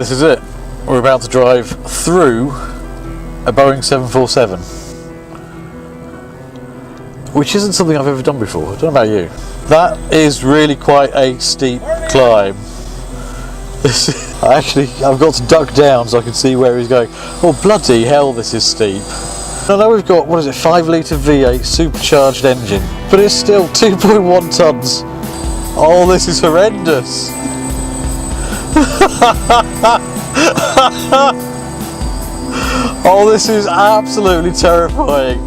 This is it. We're about to drive through a Boeing 747, which isn't something I've ever done before. I don't know about you. That is really quite a steep climb. I've got to duck down so I can see where he's going. Oh bloody hell, this is steep. I know we've got, what is it, 5 litre V8 supercharged engine, but it's still 2.1 tonnes. Oh, this is horrendous. Oh, this is absolutely terrifying.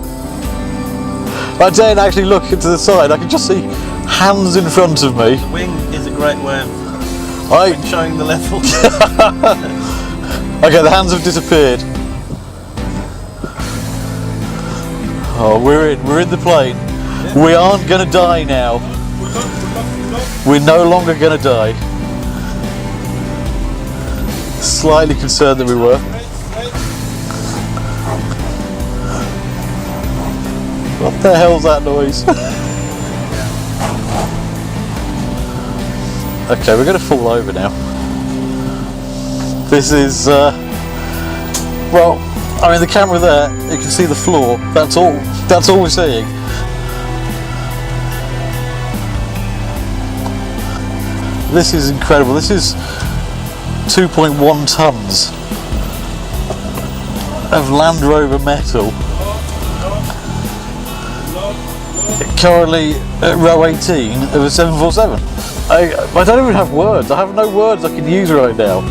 I daren't actually look into the side. I can just see hands in front of me. The wing is a great way of showing the level. Okay, the hands have disappeared. Oh, we're in the plane. We aren't gonna die now. We're no longer gonna die. Slightly concerned that we were. What the hell's that noise? Okay, we're gonna fall over now. This is, well, I mean, the camera there, you can see the floor. That's all we're seeing. This is incredible. This is 2.1 tonnes of Land Rover metal. Currently at row 18 of a 747. I don't even have words. I have no words I can use right now.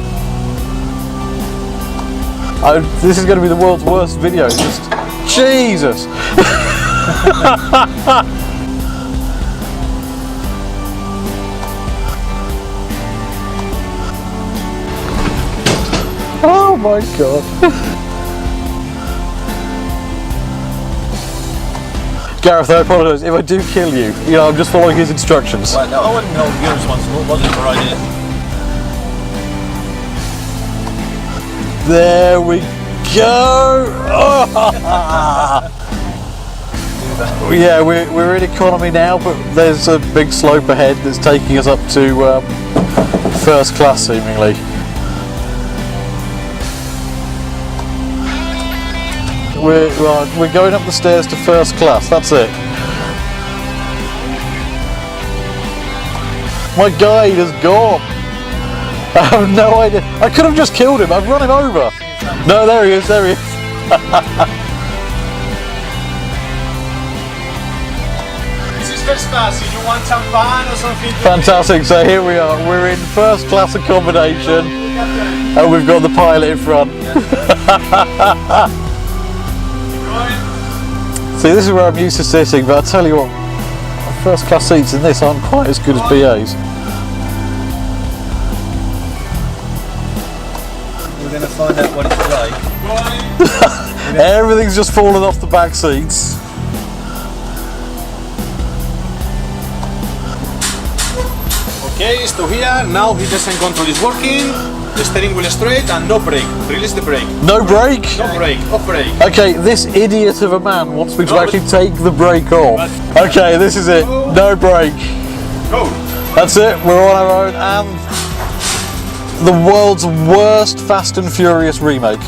This is going to be the world's worst video. Just Jesus. Oh my god. Gareth, I apologise if I do kill you. You know, I'm just following his instructions. Right, no, I wouldn't hold you responsible. It wasn't your idea. There we go. Oh. Yeah, we're in economy now, but there's a big slope ahead that's taking us up to first class, seemingly. We're going up the stairs to first class, that's it. My guide has gone. I have no idea. I could have just killed him, I've run him over. No, there he is, there he is. This is first class, if you want champagne or something. Fantastic, so here we are. We're in first class accommodation. And we've got the pilot in front. See, this is where I'm used to sitting, but I tell you what, first class seats in this aren't quite as good as BA's. We're going to find out what it's like. Everything's just fallen off the back seats. Okay, stop here. Now the descent control is working. The steering wheel is straight and no brake. Release the brake. No brake? No brake. Off brake. Okay, this idiot of a man wants me to actually take the brake off. Okay, this is it. No brake. Go. That's it. We're on our own, and the world's worst Fast and Furious remake.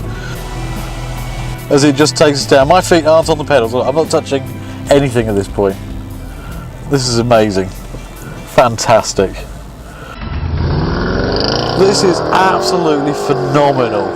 As it just takes us down. My feet aren't on the pedals. I'm not touching anything at this point. This is amazing. Fantastic. This is absolutely phenomenal.